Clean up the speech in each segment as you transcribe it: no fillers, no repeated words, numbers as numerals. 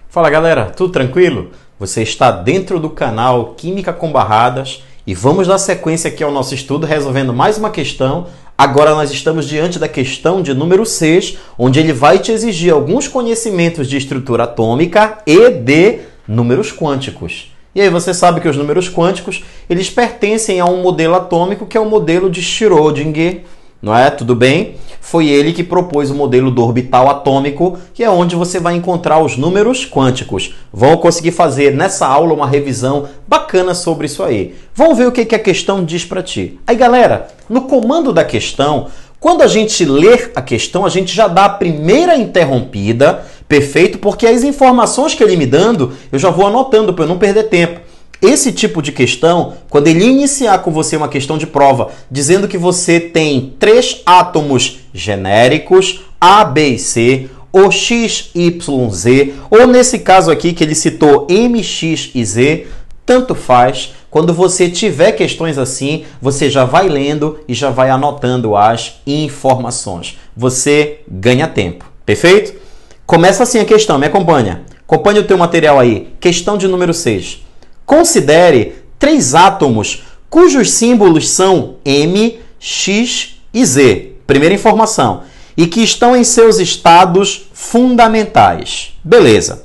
Fala galera, tudo tranquilo? Você está dentro do canal Química com Barradas e vamos dar sequência aqui ao nosso estudo resolvendo mais uma questão. Agora nós estamos diante da questão de número 6, onde ele vai te exigir alguns conhecimentos de estrutura atômica e de números quânticos. E aí você sabe que os números quânticos, eles pertencem a um modelo atômico que é o modelo de Schrödinger, não é? Tudo bem? Foi ele que propôs o modelo do orbital atômico, que é onde você vai encontrar os números quânticos. Vamos conseguir fazer nessa aula uma revisão bacana sobre isso aí. Vamos ver o que a questão diz para ti. Aí, galera, no comando da questão, quando a gente ler a questão, a gente já dá a primeira interrompida, perfeito? Porque as informações que ele me dando, eu já vou anotando para eu não perder tempo. Esse tipo de questão, quando ele iniciar com você uma questão de prova, dizendo que você tem 3 átomos genéricos, A, B e C, ou X, Y, Z, ou nesse caso aqui que ele citou M, X e Z, tanto faz. Quando você tiver questões assim, você já vai lendo e já vai anotando as informações. Você ganha tempo, perfeito? Começa assim a questão, me acompanha. Acompanhe o teu material aí. Questão de número 6. Considere 3 átomos cujos símbolos são M, X e Z. Primeira informação. E que estão em seus estados fundamentais. Beleza.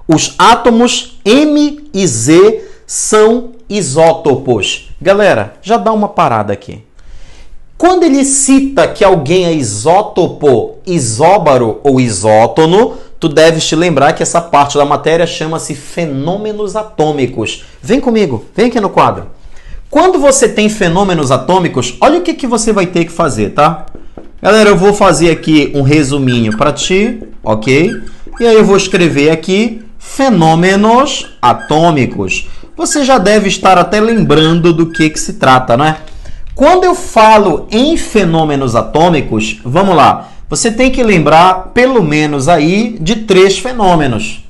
Os átomos M e Z são isótopos. Galera, já dá uma parada aqui. Quando ele cita que alguém é isótopo, isóbaro ou isótono, tu deves te lembrar que essa parte da matéria chama-se fenômenos atômicos. Vem comigo, vem aqui no quadro. Quando você tem fenômenos atômicos, olha o que você vai ter que fazer, tá? Galera, eu vou fazer aqui um resuminho para ti, ok? E aí eu vou escrever aqui fenômenos atômicos. Você já deve estar até lembrando do que se trata, né? Quando eu falo em fenômenos atômicos, vamos lá. Você tem que lembrar, pelo menos aí, de 3 fenômenos.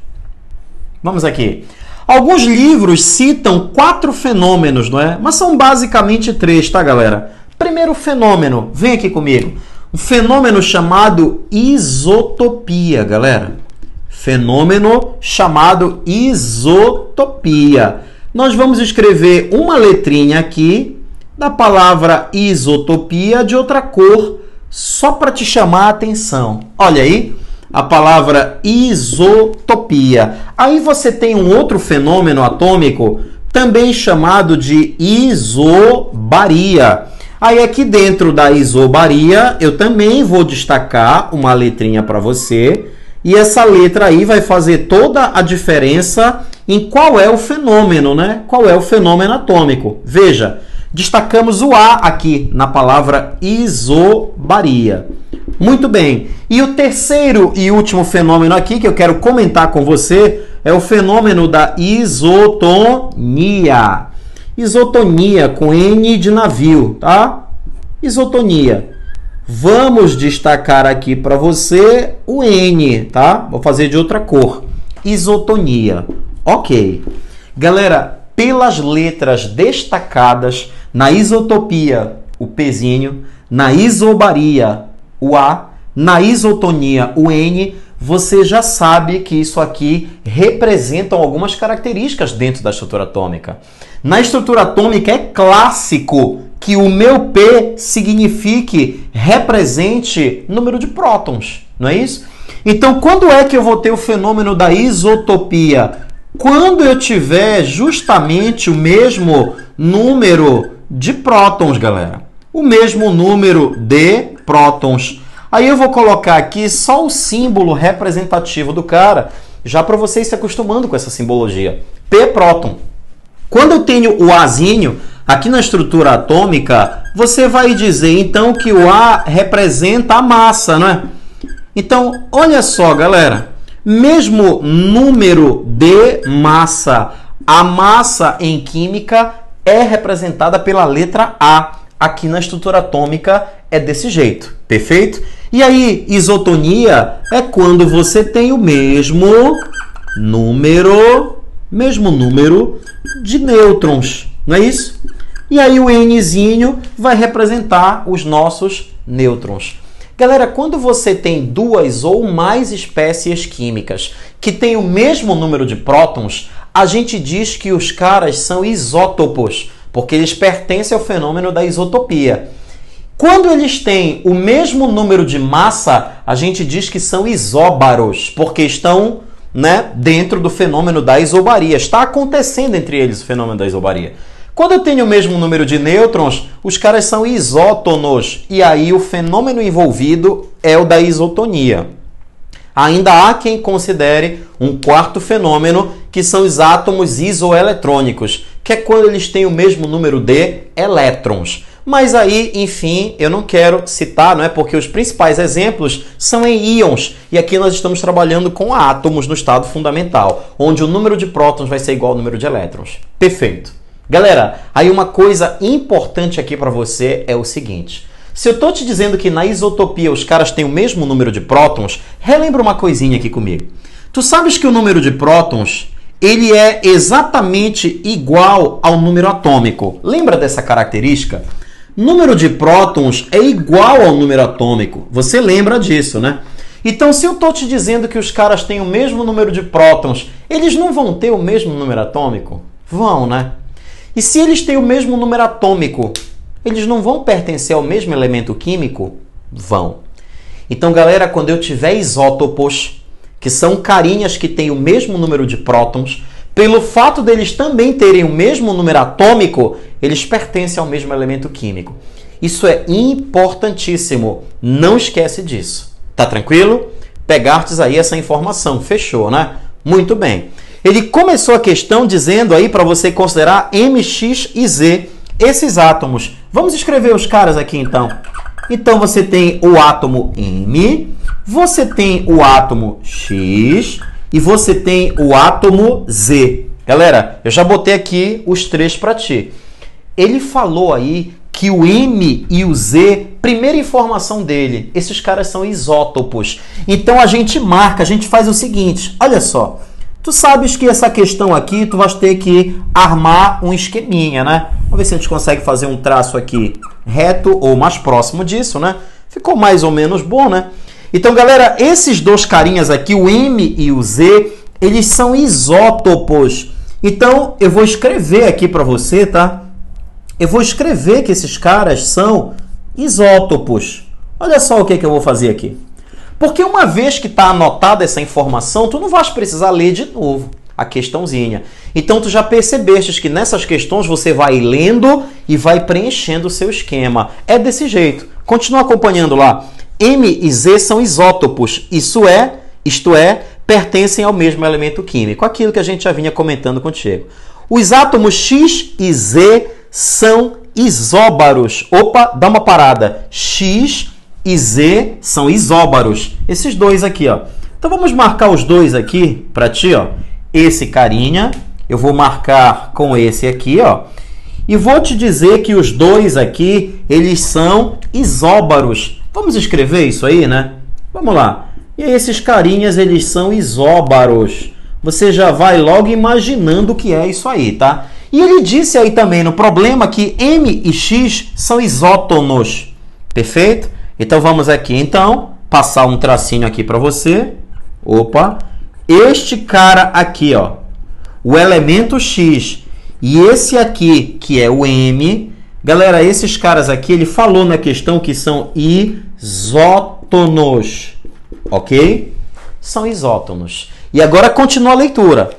Vamos aqui. Alguns livros citam 4 fenômenos, não é? Mas são basicamente 3, tá, galera? Primeiro fenômeno, vem aqui comigo. Um fenômeno chamado isotopia, galera. Fenômeno chamado isotopia. Nós vamos escrever uma letrinha aqui da palavra isotopia de outra cor, só para te chamar a atenção. Olha aí, a palavra isotopia. Aí você tem um outro fenômeno atômico, também chamado de isobaria. Aí aqui dentro da isobaria, eu também vou destacar uma letrinha para você. E essa letra aí vai fazer toda a diferença em qual é o fenômeno, né? Qual é o fenômeno atômico. Veja, destacamos o A aqui na palavra isobaria. Muito bem. E o terceiro e último fenômeno aqui que eu quero comentar com você é o fenômeno da isotonia. Isotonia com N de navio, tá? Isotonia. Vamos destacar aqui para você o N, tá? Vou fazer de outra cor. Isotonia. Ok. Galera, pelas letras destacadas, na isotopia, o Pzinho, na isobaria, o A, na isotonia, o N, você já sabe que isso aqui representam algumas características dentro da estrutura atômica. Na estrutura atômica é clássico que o meu P signifique, represente número de prótons, não é isso? Então, quando é que eu vou ter o fenômeno da isotopia? Quando eu tiver justamente o mesmo número de prótons, galera. O mesmo número de prótons. Aí eu vou colocar aqui só o símbolo representativo do cara, já para vocês se acostumando com essa simbologia. P próton. Quando eu tenho o Azinho, aqui na estrutura atômica, você vai dizer então que o A representa a massa, não é? Então, olha só, galera. Mesmo número de massa, a massa em química é representada pela letra A. Aqui na estrutura atômica é desse jeito, perfeito? E aí, isotonia é quando você tem o mesmo número de nêutrons, não é isso? E aí o Nzinho vai representar os nossos nêutrons. Galera, quando você tem duas ou mais espécies químicas que têm o mesmo número de prótons, a gente diz que os caras são isótopos, porque eles pertencem ao fenômeno da isotopia. Quando eles têm o mesmo número de massa, a gente diz que são isóbaros, porque estão, dentro do fenômeno da isobaria. Está acontecendo entre eles o fenômeno da isobaria. Quando eu tenho o mesmo número de nêutrons, os caras são isótonos. E aí o fenômeno envolvido é o da isotonia. Ainda há quem considere um quarto fenômeno, que são os átomos isoeletrônicos, que é quando eles têm o mesmo número de elétrons. Mas aí, enfim, eu não quero citar, porque os principais exemplos são em íons. E aqui nós estamos trabalhando com átomos no estado fundamental, onde o número de prótons vai ser igual ao número de elétrons. Perfeito. Galera, aí uma coisa importante aqui para você é o seguinte. Se eu estou te dizendo que na isotopia os caras têm o mesmo número de prótons, relembra uma coisinha aqui comigo. Tu sabes que o número de prótons, ele é exatamente igual ao número atômico. Lembra dessa característica? Número de prótons é igual ao número atômico. Você lembra disso, né? Então, se eu estou te dizendo que os caras têm o mesmo número de prótons, eles não vão ter o mesmo número atômico? Vão, né? E se eles têm o mesmo número atômico, eles não vão pertencer ao mesmo elemento químico? Vão. Então, galera, quando eu tiver isótopos, que são carinhas que têm o mesmo número de prótons, pelo fato deles também terem o mesmo número atômico, eles pertencem ao mesmo elemento químico. Isso é importantíssimo. Não esquece disso. Tá tranquilo? Pegastes aí essa informação. Fechou, né? Muito bem. Ele começou a questão dizendo aí para você considerar M, X e Z, esses átomos. Vamos escrever os caras aqui então. Então você tem o átomo M, você tem o átomo X e você tem o átomo Z. Galera, eu já botei aqui os três para ti. Ele falou aí que o M e o Z, primeira informação dele, esses caras são isótopos. Então a gente marca, a gente faz o seguinte, olha só. Tu sabes que essa questão aqui, tu vai ter que armar um esqueminha, né? Vamos ver se a gente consegue fazer um traço aqui reto ou mais próximo disso, né? Ficou mais ou menos bom, né? Então, galera, esses dois carinhas aqui, o M e o Z, eles são isótopos. Então, eu vou escrever aqui para você, tá? Eu vou escrever que esses caras são isótopos. Olha só o que eu vou fazer aqui. Porque uma vez que está anotada essa informação, tu não vais precisar ler de novo a questãozinha. Então, tu já percebeste que nessas questões você vai lendo e vai preenchendo o seu esquema. É desse jeito. Continua acompanhando lá. M e Z são isótopos. Isto é, pertencem ao mesmo elemento químico. Aquilo que a gente já vinha comentando contigo. Os átomos X e Z são isóbaros. Opa, dá uma parada. X e Z são isóbaros. Esses dois aqui, ó. Então vamos marcar os dois aqui para ti, ó. Esse carinha, eu vou marcar com esse aqui, ó. E vou te dizer que os dois aqui, eles são isóbaros. Vamos escrever isso aí, né? Vamos lá. E aí esses carinhas, eles são isóbaros. Você já vai logo imaginando o que é isso aí, tá? E ele disse aí também no problema que M e X são isótonos. Perfeito? Então, vamos aqui, então, passar um tracinho aqui para você. Opa! Este cara aqui, ó, o elemento X e esse aqui, que é o M, galera, esses caras aqui, ele falou na questão que são isótonos, ok? São isótonos. E agora continua a leitura.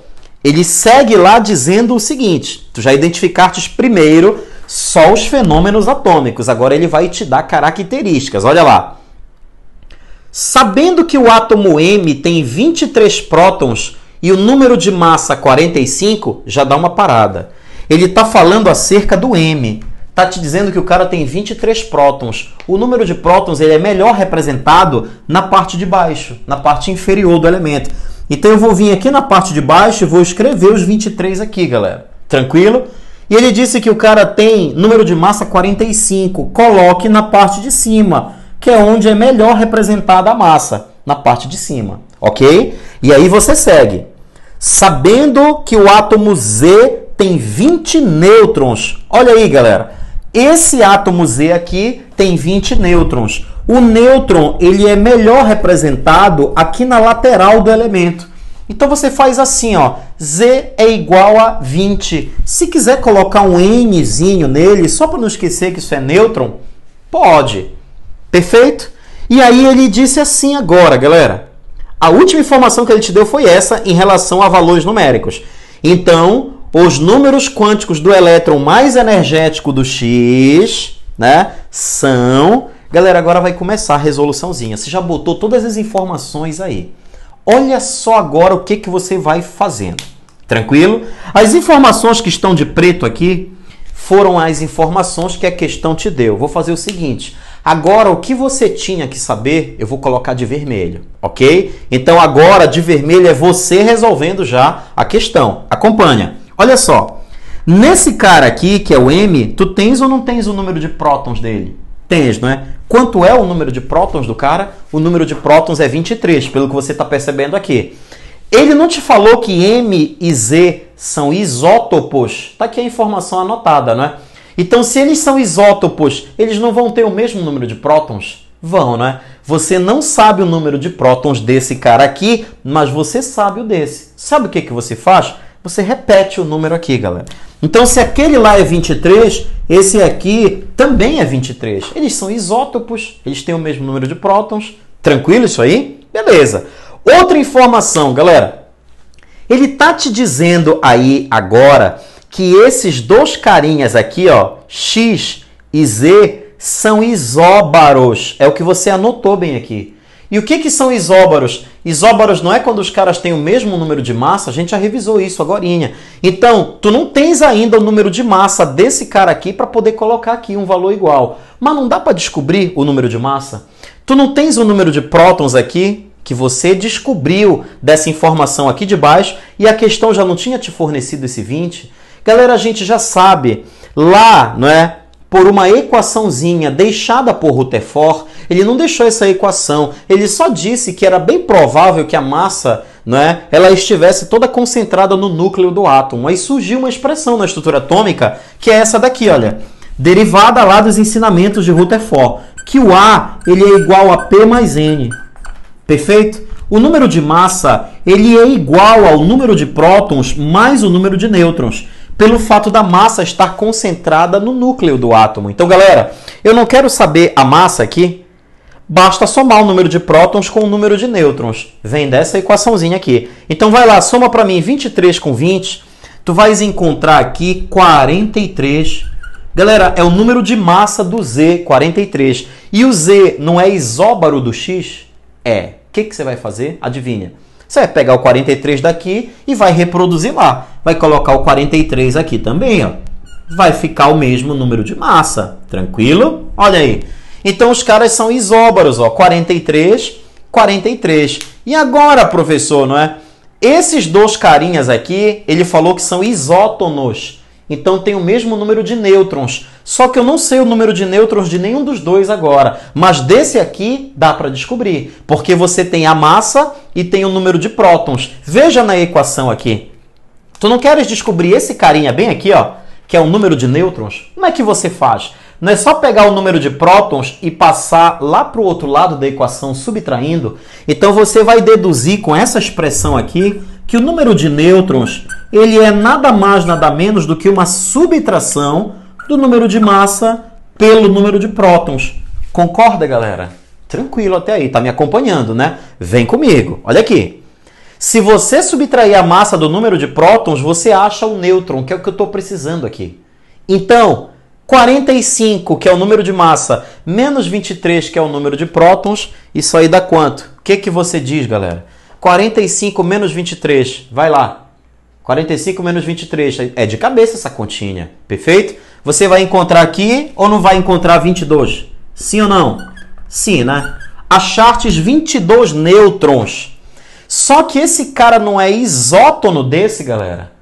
Ele segue lá dizendo o seguinte, tu já identificaste primeiro só os fenômenos atômicos. Agora ele vai te dar características. Olha lá. Sabendo que o átomo M tem 23 prótons e o número de massa 45, já dá uma parada. Ele está falando acerca do M. Está te dizendo que o cara tem 23 prótons. O número de prótons ele é melhor representado na parte de baixo, na parte inferior do elemento. Então eu vou vir aqui na parte de baixo e vou escrever os 23 aqui, galera. Tranquilo? E ele disse que o cara tem número de massa 45. Coloque na parte de cima, que é onde é melhor representada a massa, na parte de cima, ok? E aí você segue. Sabendo que o átomo Z tem 20 nêutrons. Olha aí, galera. Esse átomo Z aqui tem 20 nêutrons. o nêutron ele é melhor representado aqui na lateral do elemento. Então você faz assim, ó, Z é igual a 20. Se quiser colocar um Nzinho nele, só para não esquecer que isso é nêutron, pode. Perfeito? E aí ele disse assim agora, galera. A última informação que ele te deu foi essa em relação a valores numéricos. Então, os números quânticos do elétron mais energético do X, né, são... Galera, agora vai começar a resoluçãozinha. Você já botou todas as informações aí. Olha só agora o que você vai fazendo. Tranquilo? As informações que estão de preto aqui foram as informações que a questão te deu. Vou fazer o seguinte. Agora, o que você tinha que saber, eu vou colocar de vermelho, ok? Então, agora, de vermelho é você resolvendo já a questão. Acompanha. Olha só. Nesse cara aqui, que é o M, tu tens ou não tens o número de prótons dele? Tens, não é? Quanto é o número de prótons do cara? O número de prótons é 23, pelo que você está percebendo aqui. Ele não te falou que M e Z são isótopos? Está aqui a informação anotada, não é? Então, se eles são isótopos, eles não vão ter o mesmo número de prótons? Vão, não é? Você não sabe o número de prótons desse cara aqui, mas você sabe o desse. Sabe o que você faz? Você repete o número aqui, galera. Então, se aquele lá é 23, esse aqui também é 23. Eles são isótopos, eles têm o mesmo número de prótons. Tranquilo isso aí? Beleza. Outra informação, galera. Ele tá te dizendo aí agora que esses dois carinhas aqui, ó, X e Z, são isóbaros. É o que você anotou bem aqui. E o que são isóbaros? Isóbaros não é quando os caras têm o mesmo número de massa? A gente já revisou isso agorinha. Então, tu não tens ainda o número de massa desse cara aqui para poder colocar aqui um valor igual. Mas não dá para descobrir o número de massa? Tu não tens o número de prótons aqui, que você descobriu dessa informação aqui de baixo, e a questão já não tinha te fornecido esse 20? Galera, a gente já sabe, lá, não é? Por uma equaçãozinha deixada por Rutherford, ele não deixou essa equação, ele só disse que era bem provável que a massa, não é, ela estivesse toda concentrada no núcleo do átomo. Aí surgiu uma expressão na estrutura atômica, que é essa daqui, olha, derivada lá dos ensinamentos de Rutherford, que o A ele é igual a P mais N. Perfeito? O número de massa ele é igual ao número de prótons mais o número de nêutrons, pelo fato da massa estar concentrada no núcleo do átomo. Então, galera, eu não quero saber a massa aqui, basta somar o número de prótons com o número de nêutrons. Vem dessa equaçãozinha aqui. Então, vai lá, soma para mim 23 com 20, tu vais encontrar aqui 43. Galera, é o número de massa do Z, 43. E o Z não é isóbaro do X? É. O que você vai fazer? Adivinha. Você vai pegar o 43 daqui e vai reproduzir lá. Vai colocar o 43 aqui também, ó. Vai ficar o mesmo número de massa. Tranquilo? Olha aí. Então, os caras são isóbaros, ó. 43, 43. E agora, professor, não é? Esses dois carinhas aqui, ele falou que são isótonos. Então, tem o mesmo número de nêutrons. Só que eu não sei o número de nêutrons de nenhum dos dois agora. Mas desse aqui dá para descobrir. Porque você tem a massa e tem o número de prótons. Veja na equação aqui. Tu não queres descobrir esse carinha bem aqui, ó, que é o número de nêutrons? Como é que você faz? Não é só pegar o número de prótons e passar lá para o outro lado da equação subtraindo? Então, você vai deduzir com essa expressão aqui que o número de nêutrons ele é nada mais, nada menos do que uma subtração do número de massa pelo número de prótons. Concorda, galera? Tranquilo até aí, tá me acompanhando, né? Vem comigo, olha aqui. Se você subtrair a massa do número de prótons, você acha o nêutron, que é o que eu estou precisando aqui. Então, 45, que é o número de massa, menos 23, que é o número de prótons, isso aí dá quanto? O que você diz, galera? 45 menos 23, vai lá. 45 menos 23, é de cabeça essa continha, perfeito? Você vai encontrar aqui ou não vai encontrar 22? Sim ou não? Sim, né? Achartes 22 nêutrons. Só que esse cara não é isótono desse, galera.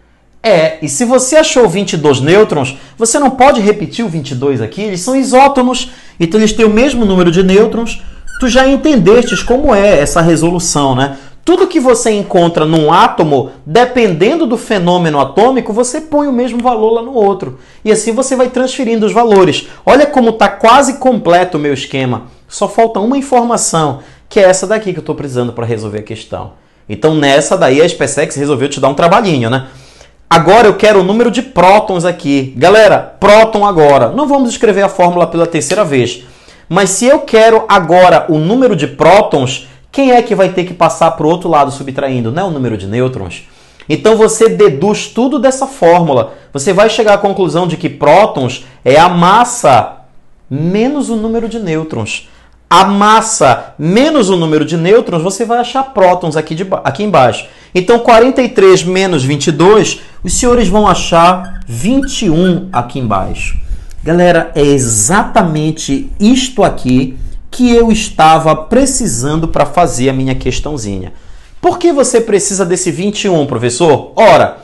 É, e se você achou 22 nêutrons, você não pode repetir o 22 aqui, eles são isótonos, então eles têm o mesmo número de nêutrons. Tu já entendestes como é essa resolução, né? Tudo que você encontra num átomo, dependendo do fenômeno atômico, você põe o mesmo valor lá no outro. E assim você vai transferindo os valores. Olha como está quase completo o meu esquema. Só falta uma informação, que é essa daqui que eu estou precisando para resolver a questão. Então, nessa daí, a SpaceX resolveu te dar um trabalhinho, né? Agora eu quero o número de prótons aqui. Galera, próton agora. Não vamos escrever a fórmula pela terceira vez. Mas se eu quero agora o número de prótons, quem é que vai ter que passar para o outro lado subtraindo? Não é o número de nêutrons. Então você deduz tudo dessa fórmula. Você vai chegar à conclusão de que prótons é a massa menos o número de nêutrons. A massa menos o número de nêutrons, você vai achar prótons aqui embaixo. Então 43 menos 22, os senhores vão achar 21 aqui embaixo. Galera, é exatamente isto aqui que eu estava precisando para fazer a minha questãozinha. Por que você precisa desse 21, professor? Ora,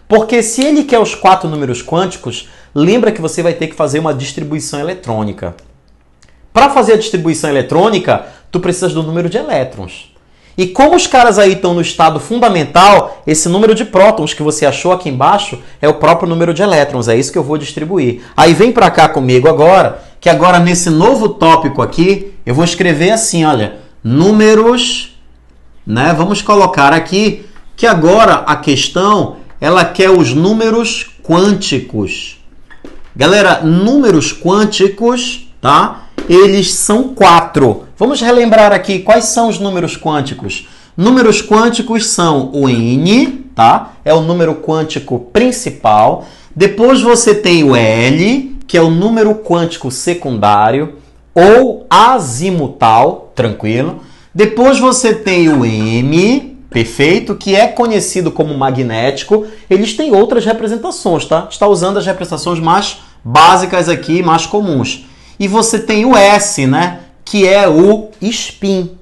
porque se ele quer os 4 números quânticos, lembra que você vai ter que fazer uma distribuição eletrônica. Para fazer a distribuição eletrônica, tu precisas do número de elétrons. E como os caras aí estão no estado fundamental, esse número de prótons que você achou aqui embaixo é o próprio número de elétrons, é isso que eu vou distribuir. Aí vem para cá comigo agora, que agora nesse novo tópico aqui, eu vou escrever assim, olha, números, né? Vamos colocar aqui que agora a questão, ela quer os números quânticos. Galera, números quânticos, tá? Eles são 4. Vamos relembrar aqui quais são os números quânticos. Números quânticos são o N, tá? É o número quântico principal. Depois você tem o L, que é o número quântico secundário ou azimutal, tranquilo. Depois você tem o M, perfeito, que é conhecido como magnético. Eles têm outras representações, tá? Está usando as representações mais básicas aqui, mais comuns. E você tem o S, né? Que é o spin.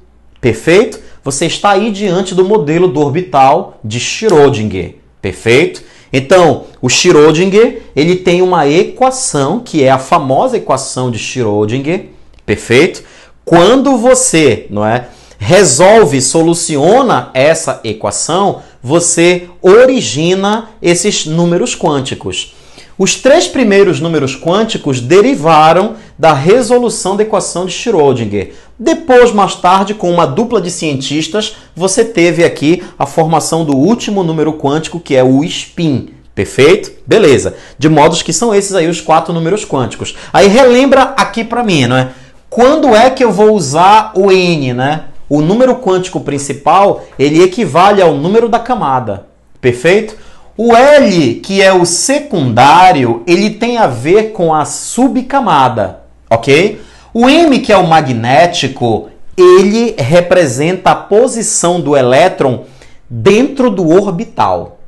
Perfeito? Você está aí diante do modelo do orbital de Schrödinger. Perfeito? Então, o Schrödinger, ele tem uma equação, que é a famosa equação de Schrödinger. Perfeito? Quando você, não é, resolve, soluciona essa equação, você origina esses números quânticos. Os 3 primeiros números quânticos derivaram da resolução da equação de Schrödinger. Depois, mais tarde, com uma dupla de cientistas, você teve aqui a formação do último número quântico, que é o spin. Perfeito? Beleza. De modo que são esses aí os 4 números quânticos. Aí relembra aqui para mim, não é? Quando é que eu vou usar o N, né? O número quântico principal, ele equivale ao número da camada. Perfeito? O L, que é o secundário, ele tem a ver com a subcamada, ok? O M, que é o magnético, ele representa a posição do elétron dentro do orbital,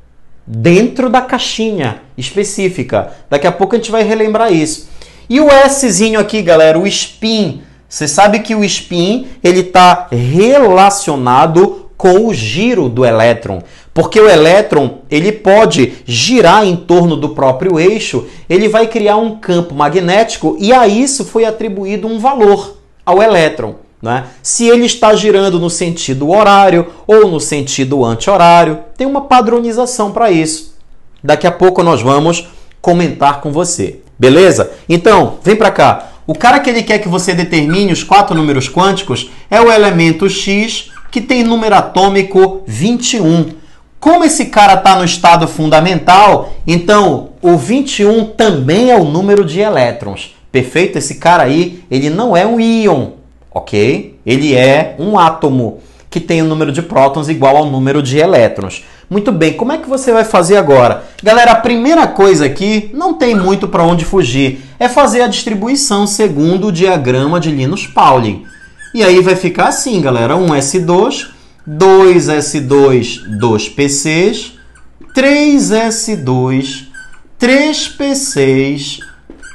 dentro da caixinha específica. Daqui a pouco a gente vai relembrar isso. E o Szinho aqui, galera, o spin. Você sabe que o spin ele está relacionado com o giro do elétron. Porque o elétron, ele pode girar em torno do próprio eixo, ele vai criar um campo magnético e a isso foi atribuído um valor ao elétron, né? Se ele está girando no sentido horário ou no sentido anti-horário, tem uma padronização para isso. Daqui a pouco nós vamos comentar com você, beleza? Então, vem para cá. O cara que ele quer que você determine os 4 números quânticos é o elemento X, que tem número atômico 21. Como esse cara está no estado fundamental, então o 21 também é o número de elétrons. Perfeito? Esse cara aí, ele não é um íon, ok? Ele é um átomo que tem o número de prótons igual ao número de elétrons. Muito bem, como é que você vai fazer agora? Galera, a primeira coisa aqui, não tem muito para onde fugir, é fazer a distribuição segundo o diagrama de Linus-Pauling. E aí vai ficar assim, galera, 1s2, 2s2, 2p6, 3s2, 3p6,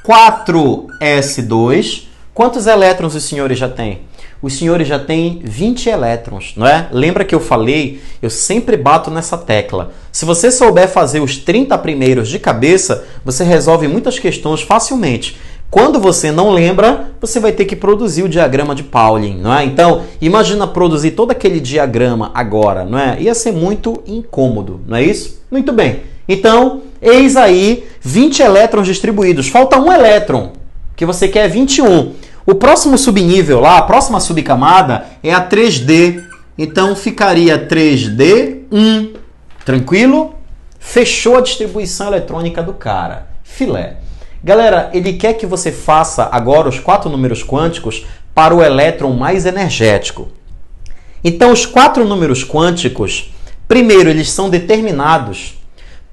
4s2. Quantos elétrons os senhores já têm? Os senhores já têm 20 elétrons, não é? Lembra que eu falei? Eu sempre bato nessa tecla. Se você souber fazer os 30 primeiros de cabeça, você resolve muitas questões facilmente. Quando você não lembra, você vai ter que produzir o diagrama de Pauling, não é? Então, imagina produzir todo aquele diagrama agora, não é? Ia ser muito incômodo, não é isso? Muito bem. Então, eis aí 20 elétrons distribuídos. Falta um elétron, que você quer 21. O próximo subnível lá, a próxima subcamada é a 3D. Então ficaria 3D1. Tranquilo? Fechou a distribuição eletrônica do cara. Filé. Galera, ele quer que você faça agora os 4 números quânticos para o elétron mais energético. Então, os 4 números quânticos, primeiro, eles são determinados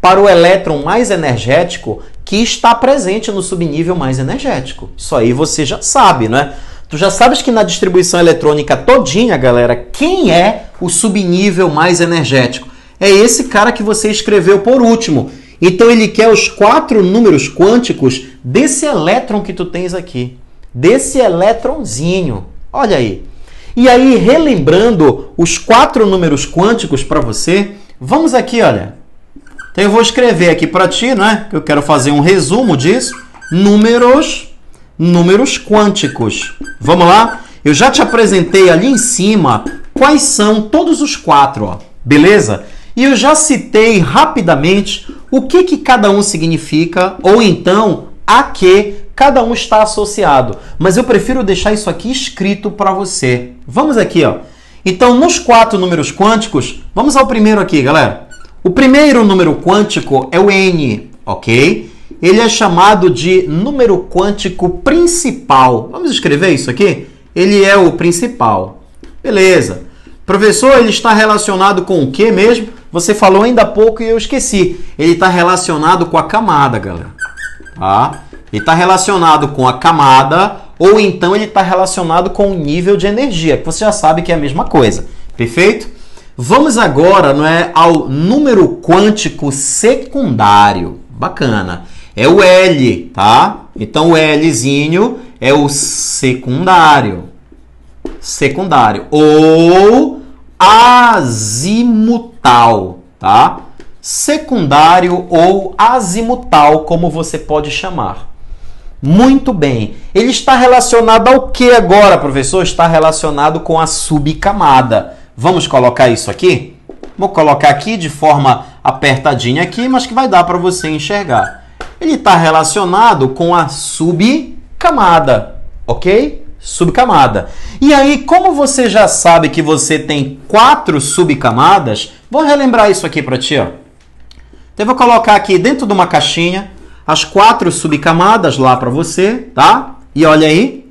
para o elétron mais energético que está presente no subnível mais energético. Isso aí você já sabe, né? Tu já sabes que na distribuição eletrônica todinha, galera, quem é o subnível mais energético? É esse cara que você escreveu por último. Então, ele quer os 4 números quânticos desse elétron que tu tens aqui. Desse elétronzinho. Olha aí. E aí, relembrando os 4 números quânticos para você, vamos aqui, olha. Então, eu vou escrever aqui para ti, né? Que eu quero fazer um resumo disso. Números quânticos. Vamos lá? Eu já te apresentei ali em cima quais são todos os 4, ó. Beleza? E eu já citei rapidamente o que cada um significa, ou então a que cada um está associado. Mas eu prefiro deixar isso aqui escrito para você. Vamos aqui, ó. Então, nos 4 números quânticos, vamos ao primeiro aqui, galera. O primeiro número quântico é o N, ok? Ele é chamado de número quântico principal. Vamos escrever isso aqui? Ele é o principal. Beleza. Professor, ele está relacionado com o que mesmo? Você falou ainda há pouco e eu esqueci. Ele está relacionado com a camada, galera. Tá? Ele está relacionado com a camada ou então ele está relacionado com o nível de energia, que você já sabe que é a mesma coisa. Perfeito? Vamos agora, não é, ao número quântico secundário. Bacana. É o L, tá? Então o Lzinho é o secundário. Secundário. Ou azimutal, tá? Secundário ou azimutal, como você pode chamar. Muito bem. Ele está relacionado ao que agora, professor? Está relacionado com a subcamada. Vamos colocar isso aqui? Vou colocar aqui de forma apertadinha aqui, mas que vai dar para você enxergar. Ele está relacionado com a subcamada, ok? Subcamada. E aí, como você já sabe que você tem 4 subcamadas, vou relembrar isso aqui para ti, ó. Então, eu vou colocar aqui dentro de uma caixinha as 4 subcamadas lá para você, tá? E olha aí.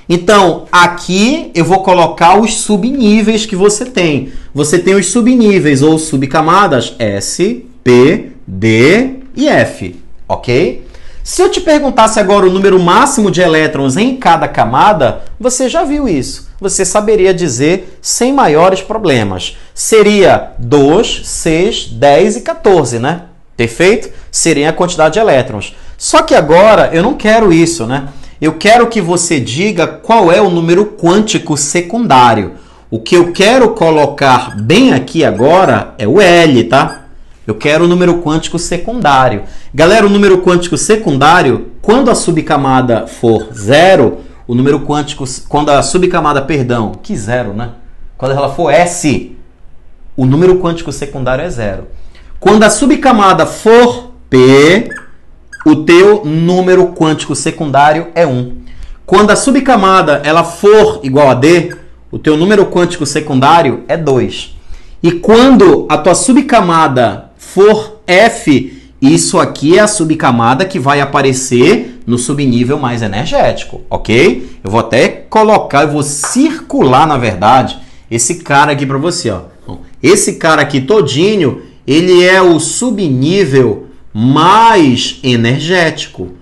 Então, aqui eu vou colocar os subníveis que você tem. Você tem os subníveis ou subcamadas S, P, D e F, ok? Se eu te perguntasse agora o número máximo de elétrons em cada camada, você já viu isso. Você saberia dizer sem maiores problemas. Seria 2, 6, 10 e 14, né? Perfeito? Seria a quantidade de elétrons. Só que agora eu não quero isso, né? Eu quero que você diga qual é o número quântico secundário. O que eu quero colocar bem aqui agora é o L, tá? Eu quero o número quântico secundário. Galera, o número quântico secundário, quando a subcamada for 0, o número quântico, quando a subcamada, perdão, que 0, né? Quando ela for S, o número quântico secundário é 0. Quando a subcamada for P, o teu número quântico secundário é 1. Quando a subcamada ela for igual a D, o teu número quântico secundário é 2. E quando a tua subcamada for F, isso aqui é a subcamada que vai aparecer no subnível mais energético, ok? Eu vou até colocar, eu vou circular, na verdade, esse cara aqui para você, ó. Esse cara aqui todinho, ele é o subnível mais energético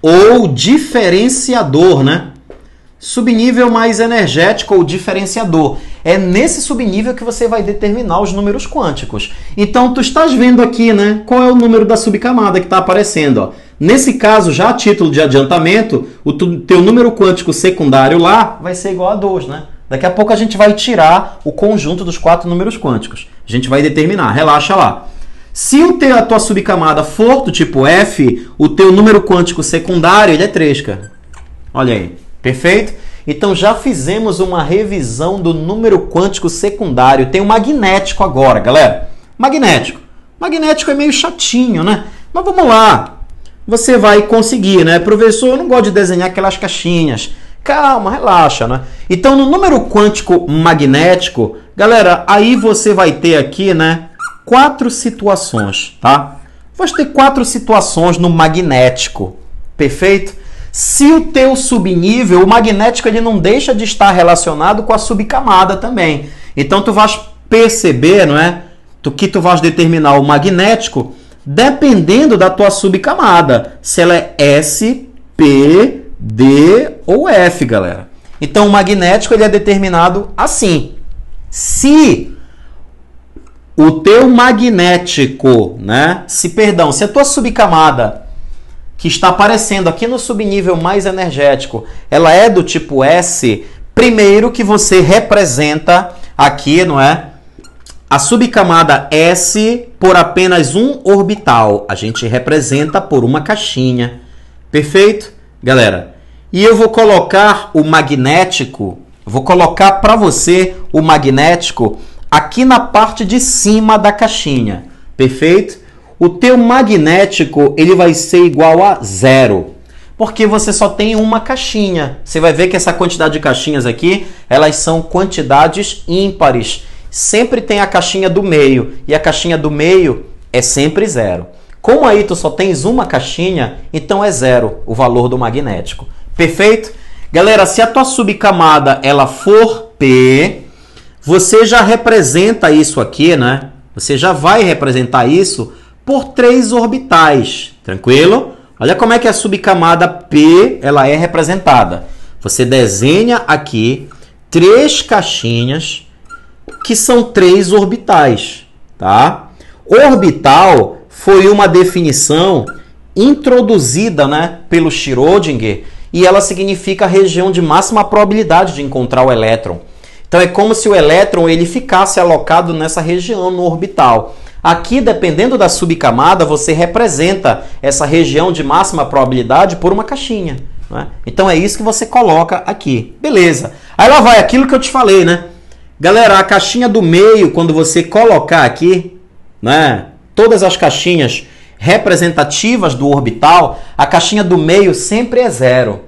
ou diferenciador, né? Subnível mais energético ou diferenciador. É nesse subnível que você vai determinar os números quânticos. Então, tu estás vendo aqui, né? Qual é o número da subcamada que está aparecendo, ó. Nesse caso, já a título de adiantamento, o teu número quântico secundário lá vai ser igual a 2, né? Daqui a pouco a gente vai tirar o conjunto dos 4 números quânticos. A gente vai determinar, relaxa lá. Se a tua subcamada for do tipo F, o teu número quântico secundário ele é 3, cara. Olha aí. Perfeito? Então já fizemos uma revisão do número quântico secundário. Tem o magnético agora, galera. Magnético. Magnético é meio chatinho, né? Mas vamos lá. Você vai conseguir, né? Professor, eu não gosto de desenhar aquelas caixinhas. Calma, relaxa, né? Então, no número quântico magnético, galera, aí você vai ter aqui, né, 4 situações, tá? Vai ter 4 situações no magnético, perfeito? Se o teu subnível, o magnético, ele não deixa de estar relacionado com a subcamada também. Então, tu vais perceber, não é? Que tu vais determinar o magnético dependendo da tua subcamada. Se ela é S, P, D ou F, galera. Então, o magnético ele é determinado assim. Se o teu magnético, né? Se a tua subcamada que está aparecendo aqui no subnível mais energético, ela é do tipo S, primeiro que você representa aqui, não é? A subcamada S por apenas um orbital. A gente representa por uma caixinha. Perfeito? Galera, e eu vou colocar o magnético, vou colocar para você o magnético aqui na parte de cima da caixinha. Perfeito? O teu magnético ele vai ser igual a 0. Porque você só tem uma caixinha. Você vai ver que essa quantidade de caixinhas aqui, elas são quantidades ímpares. Sempre tem a caixinha do meio. E a caixinha do meio é sempre 0. Como aí tu só tens uma caixinha, então é 0 o valor do magnético. Perfeito? Galera, se a tua subcamada ela for P, você já representa isso aqui, né? Você já vai representar isso por 3 orbitais. Tranquilo? Olha como é que a subcamada P ela é representada. Você desenha aqui 3 caixinhas que são 3 orbitais, tá? Orbital foi uma definição introduzida, né, pelo Schrödinger e ela significa a região de máxima probabilidade de encontrar o elétron. Então é como se o elétron ele ficasse alocado nessa região no orbital. Aqui, dependendo da subcamada, você representa essa região de máxima probabilidade por uma caixinha, né? Então é isso que você coloca aqui. Beleza. Aí lá vai aquilo que eu te falei, né? Galera, a caixinha do meio, quando você colocar aqui, né, todas as caixinhas representativas do orbital, a caixinha do meio sempre é 0.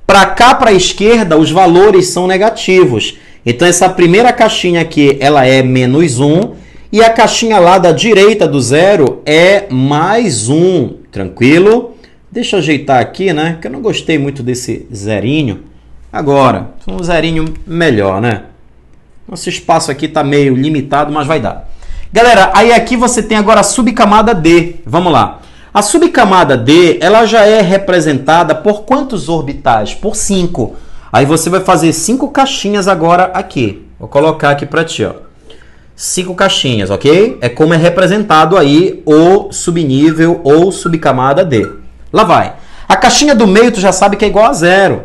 Para cá, para a esquerda, os valores são negativos. Então, essa primeira caixinha aqui, ela é -1. E a caixinha lá da direita do 0 é +1. Tranquilo? Deixa eu ajeitar aqui, né? Que eu não gostei muito desse zerinho. Agora, um zerinho melhor, né? Nosso espaço aqui está meio limitado, mas vai dar. Galera, aí aqui você tem agora a subcamada D. Vamos lá. A subcamada D, ela já é representada por quantos orbitais? Por 5. Aí você vai fazer 5 caixinhas agora aqui. Vou colocar aqui para ti, ó. 5 caixinhas, ok? É como é representado aí o subnível ou subcamada D. Lá vai. A caixinha do meio tu já sabe que é igual a 0.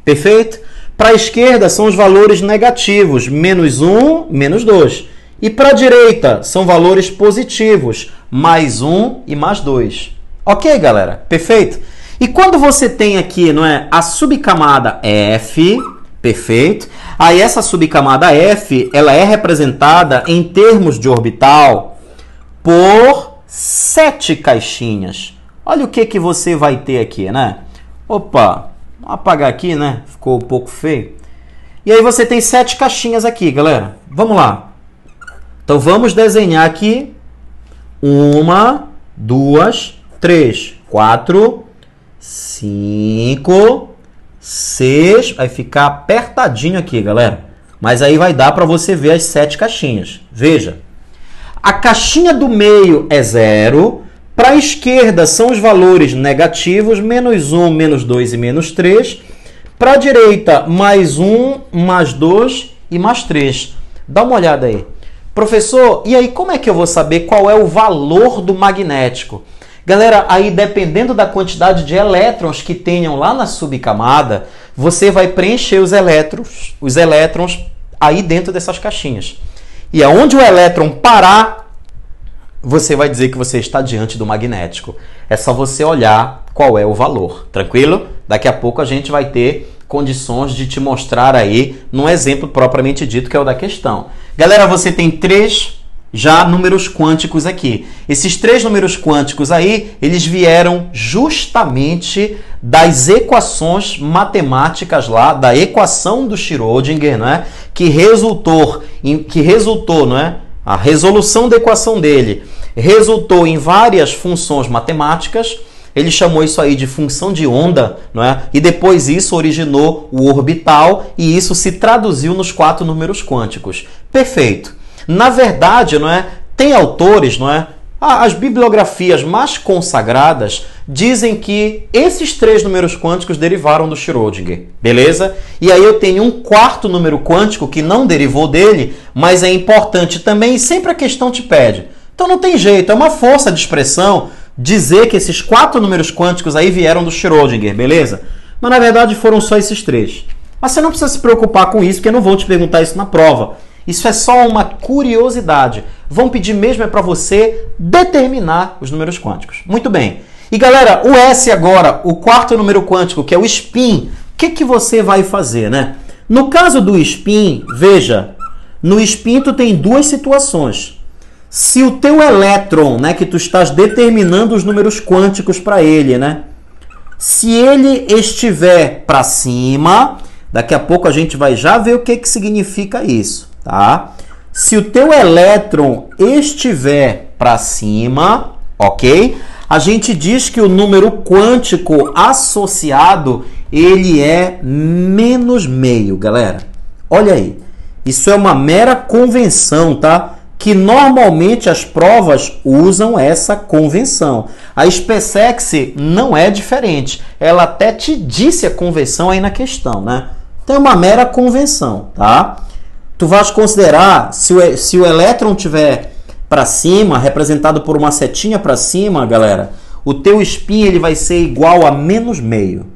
Perfeito? Para a esquerda são os valores negativos, -1, -2. E para a direita são valores positivos, +1 e +2. Ok, galera? Perfeito? E quando você tem aqui, não é, a subcamada F, perfeito? Aí essa subcamada F, ela é representada em termos de orbital por 7 caixinhas. Olha o que você vai ter aqui, né? Opa, vou apagar aqui, né? Ficou um pouco feio. E aí você tem 7 caixinhas aqui, galera. Vamos lá. Então vamos desenhar aqui 1, 2, 3, 4, 5, 6. Vai ficar apertadinho aqui, galera. Mas aí vai dar para você ver as 7 caixinhas. Veja. A caixinha do meio é 0. Para a esquerda são os valores negativos, -1, -2 e -3. Para a direita, +1, +2 e +3. Dá uma olhada aí. Professor, e aí como é que eu vou saber qual é o valor do magnético? Galera, aí dependendo da quantidade de elétrons que tenham lá na subcamada, você vai preencher os elétrons aí dentro dessas caixinhas. E aonde o elétron parar, você vai dizer que você está diante do magnético. É só você olhar qual é o valor, tranquilo? Daqui a pouco a gente vai ter condições de te mostrar aí num exemplo propriamente dito, que é o da questão. Galera, você tem 3 já números quânticos aqui. Esses 3 números quânticos aí, eles vieram justamente das equações matemáticas lá, da equação do Schrödinger, não é? Que resultou, não é? A resolução da equação dele resultou em várias funções matemáticas. Ele chamou isso aí de função de onda, não é? E depois isso originou o orbital e isso se traduziu nos 4 números quânticos. Perfeito. Na verdade, não é? Tem autores, não é? As bibliografias mais consagradas dizem que esses 3 números quânticos derivaram do Schrödinger, beleza? E aí eu tenho um 4º número quântico que não derivou dele, mas é importante também e sempre a questão te pede. Então não tem jeito, é uma força de expressão dizer que esses 4 números quânticos aí vieram do Schrödinger, beleza? Mas na verdade foram só esses 3. Mas você não precisa se preocupar com isso, porque eu não vou te perguntar isso na prova. Isso é só uma curiosidade. Vão pedir mesmo é para você determinar os números quânticos. Muito bem. E galera, o S agora, o 4º número quântico, que é o spin, o que você vai fazer, né? No caso do spin, veja, no spin tu tem 2 situações. Se o teu elétron, né, que tu estás determinando os números quânticos para ele, né? Se ele estiver para cima, daqui a pouco a gente vai já ver o que significa isso. Tá? Se o teu elétron estiver para cima, ok? A gente diz que o número quântico associado, ele é menos meio, galera. Olha aí. Isso é uma mera convenção, tá? Que normalmente as provas usam essa convenção. A SpaceX não é diferente. Ela até te disse a convenção aí na questão, né? Então é uma mera convenção, tá? Tu vais considerar, se o elétron estiver para cima, representado por uma setinha para cima, galera, o teu spin ele vai ser igual a menos meio.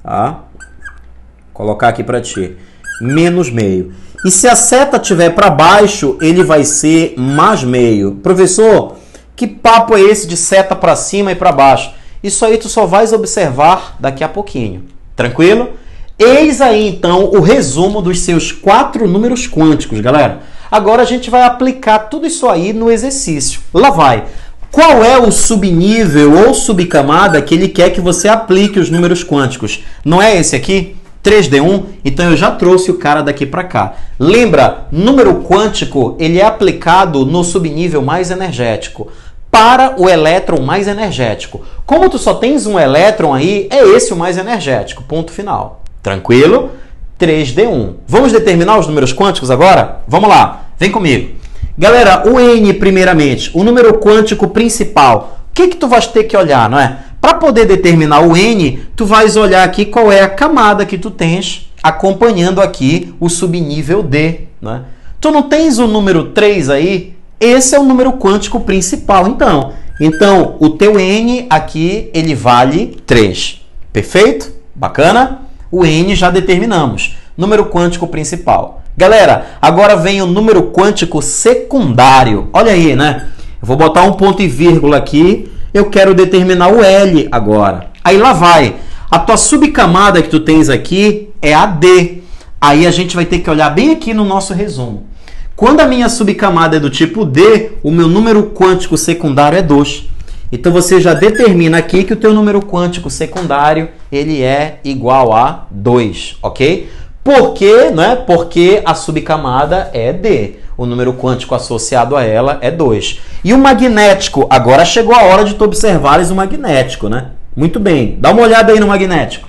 Tá? Vou colocar aqui para ti. Menos meio. E se a seta estiver para baixo, ele vai ser mais meio. Professor, que papo é esse de seta para cima e para baixo? Isso aí tu só vais observar daqui a pouquinho. Tranquilo? Eis aí, então, o resumo dos seus 4 números quânticos, galera. Agora a gente vai aplicar tudo isso aí no exercício. Lá vai. Qual é o subnível ou subcamada que ele quer que você aplique os números quânticos? Não é esse aqui? 3D1? Então eu já trouxe o cara daqui para cá. Lembra, número quântico, ele é aplicado no subnível mais energético, para o elétron mais energético. Como tu só tens um elétron aí, é esse o mais energético. Ponto final. Tranquilo? 3D1. Vamos determinar os números quânticos agora? Vamos lá, vem comigo. Galera, o N primeiramente, o número quântico principal. O que tu vais ter que olhar, não é? Para poder determinar o N, tu vais olhar aqui qual é a camada que tu tens acompanhando aqui o subnível D, não é? Tu não tens o número 3 aí? Esse é o número quântico principal, então. Então, o teu N aqui, ele vale 3. Perfeito? Bacana? O N já determinamos. Número quântico principal. Galera, agora vem o número quântico secundário. Olha aí, né? Eu vou botar um ponto e vírgula aqui. Eu quero determinar o L agora. Aí lá vai. A tua subcamada que tu tens aqui é a D. Aí a gente vai ter que olhar bem aqui no nosso resumo. Quando a minha subcamada é do tipo D, o meu número quântico secundário é 2. Então você já determina aqui que o teu número quântico secundário ele é igual a 2, ok? Por quê? Né? Porque a subcamada é D. O número quântico associado a ela é 2. E o magnético? Agora chegou a hora de tu observares o magnético, né? Muito bem. Dá uma olhada aí no magnético.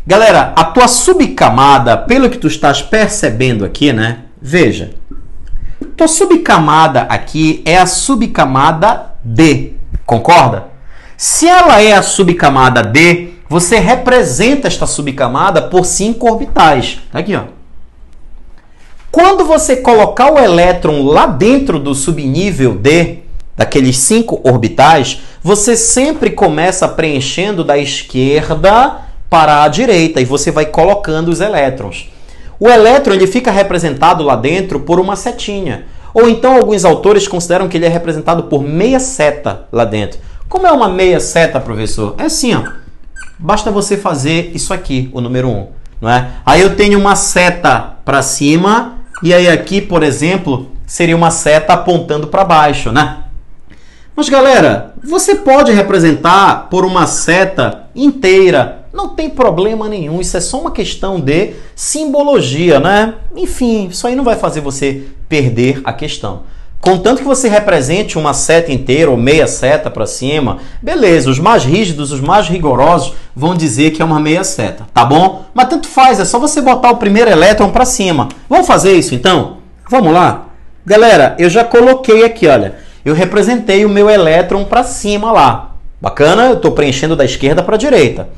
Galera, a tua subcamada, pelo que tu estás percebendo aqui, né? Veja. Tua subcamada aqui é a subcamada D. Concorda? Se ela é a subcamada D, você representa esta subcamada por 5 orbitais. Aqui, ó. Quando você colocar o elétron lá dentro do subnível D, daqueles 5 orbitais, você sempre começa preenchendo da esquerda para a direita e você vai colocando os elétrons. O elétron ele fica representado lá dentro por uma setinha. Ou então alguns autores consideram que ele é representado por meia seta lá dentro. Como é uma meia seta, professor? É assim, ó. Basta você fazer isso aqui, o número 1. Não é? Aí eu tenho uma seta para cima e aí aqui, por exemplo, seria uma seta apontando para baixo, né? Mas galera, você pode representar por uma seta inteira, não tem problema nenhum, isso é só uma questão de simbologia, né? Enfim, isso aí não vai fazer você perder a questão. Contanto que você represente uma seta inteira ou meia seta para cima, beleza, os mais rígidos, os mais rigorosos vão dizer que é uma meia seta, tá bom? Mas tanto faz, é só você botar o primeiro elétron para cima. Vamos fazer isso então? Vamos lá? Galera, eu já coloquei aqui, olha, eu representei o meu elétron para cima lá. Bacana? Eu estou preenchendo da esquerda para a direita.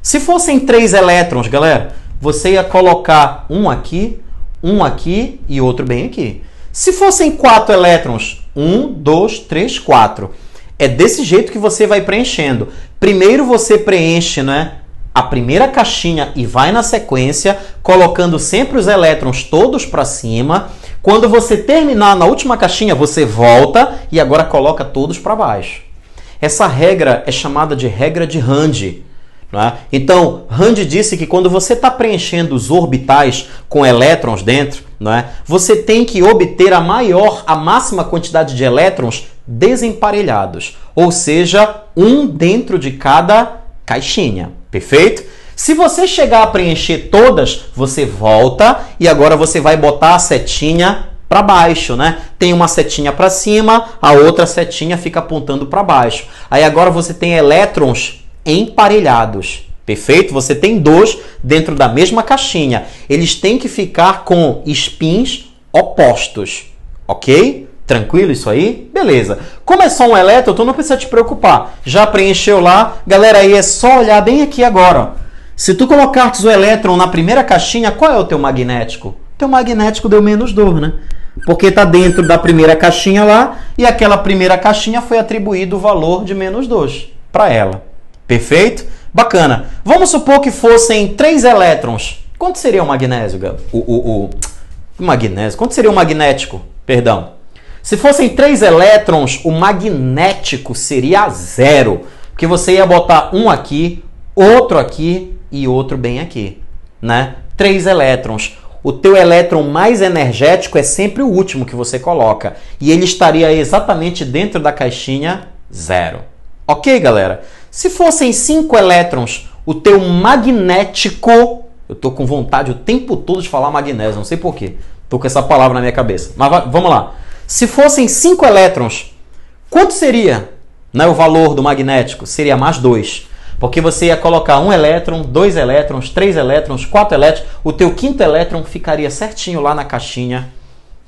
Se fossem 3 elétrons, galera, você ia colocar um aqui e outro bem aqui. Se fossem 4 elétrons, 1, 2, 3, 4. É desse jeito que você vai preenchendo. Primeiro você preenche, né, a primeira caixinha e vai na sequência, colocando sempre os elétrons todos para cima. Quando você terminar na última caixinha, você volta e agora coloca todos para baixo. Essa regra é chamada de regra de Rand. Né? Então, Rand disse que quando você está preenchendo os orbitais com elétrons dentro, né, você tem que obter a máxima quantidade de elétrons desemparelhados, ou seja, um dentro de cada caixinha, perfeito? Se você chegar a preencher todas, você volta e agora você vai botar a setinha para baixo, né? Tem uma setinha para cima, a outra setinha fica apontando para baixo. Aí agora você tem elétrons emparelhados, perfeito? Você tem 2 dentro da mesma caixinha. Eles têm que ficar com spins opostos, ok? Tranquilo isso aí? Beleza. Como é só um elétron, tu não precisa te preocupar. Já preencheu lá? Galera, aí é só olhar bem aqui agora. Se tu colocares o elétron na primeira caixinha, qual é o teu magnético? Teu magnético deu -2, né? Porque está dentro da primeira caixinha lá e aquela primeira caixinha foi atribuído o valor de -2 para ela. Perfeito? Bacana. Vamos supor que fossem 3 elétrons. Quanto seria o magnésio, Gabo? O magnésio. Quanto seria o magnético? Perdão. Se fossem 3 elétrons, o magnético seria 0. Porque você ia botar um aqui, outro aqui e outro bem aqui, né? 3 elétrons. O teu elétron mais energético é sempre o último que você coloca. E ele estaria exatamente dentro da caixinha 0. Ok, galera? Se fossem 5 elétrons, o teu magnético... Eu tô com vontade o tempo todo de falar magnésio, não sei porquê. Tô com essa palavra na minha cabeça. Mas vamos lá. Se fossem 5 elétrons, quanto seria, né, o valor do magnético? Seria +2. Porque você ia colocar 1 elétron, 2 elétrons, 3 elétrons, 4 elétrons. O teu quinto elétron ficaria certinho lá na caixinha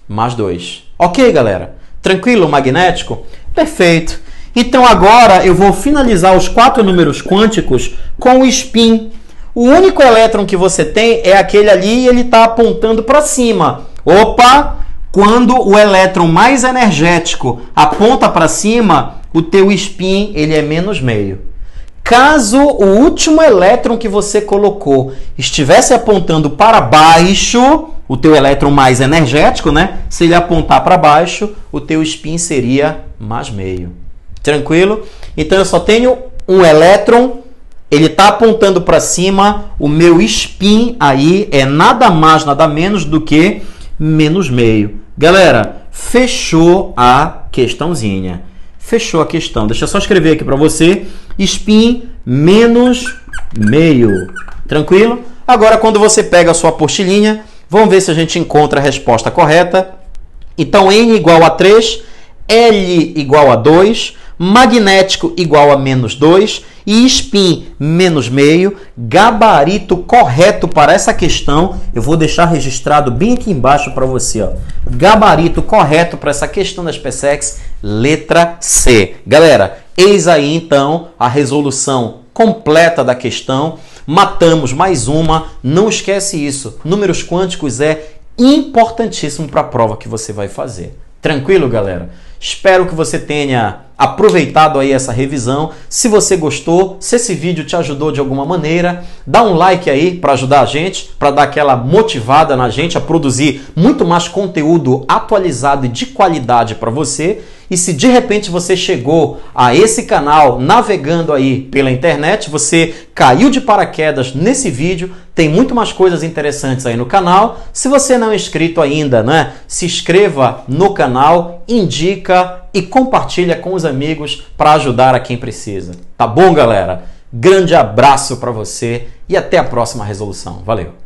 +2. Ok, galera? Tranquilo o magnético? Perfeito. Então agora eu vou finalizar os 4 números quânticos com o spin. O único elétron que você tem é aquele ali e ele está apontando para cima. Opa! Quando o elétron mais energético aponta para cima, o teu spin ele é -meio. Caso o último elétron que você colocou estivesse apontando para baixo, o teu elétron mais energético, né? Se ele apontar para baixo, o teu spin seria +meio. Tranquilo? Então eu só tenho um elétron, ele está apontando para cima, o meu spin aí é nada mais, nada menos do que -meio. Galera, fechou a questãozinha. Fechou a questão. Deixa eu só escrever aqui para você. Spin -meio. Tranquilo? Agora, quando você pega a sua apostilinha, vamos ver se a gente encontra a resposta correta. Então, N igual a 3, L igual a 2, magnético igual a -2 e spin -meio. Gabarito correto para essa questão, eu vou deixar registrado bem aqui embaixo para você. Ó. Gabarito correto para essa questão da SpaceX, letra C. Galera, eis aí então a resolução completa da questão. Matamos mais uma. Não esquece isso. Números quânticos é importantíssimo para a prova que você vai fazer. Tranquilo, galera? Espero que você tenha aproveitado aí essa revisão. Se você gostou, se esse vídeo te ajudou de alguma maneira, dá um like aí para ajudar a gente, para dar aquela motivada na gente a produzir muito mais conteúdo atualizado e de qualidade para você. E se de repente você chegou a esse canal navegando aí pela internet, você caiu de paraquedas nesse vídeo, tem muito mais coisas interessantes aí no canal. Se você não é inscrito ainda, né, se inscreva no canal, indica e compartilha com os amigos para ajudar a quem precisa. Tá bom, galera? Grande abraço para você e até a próxima resolução. Valeu!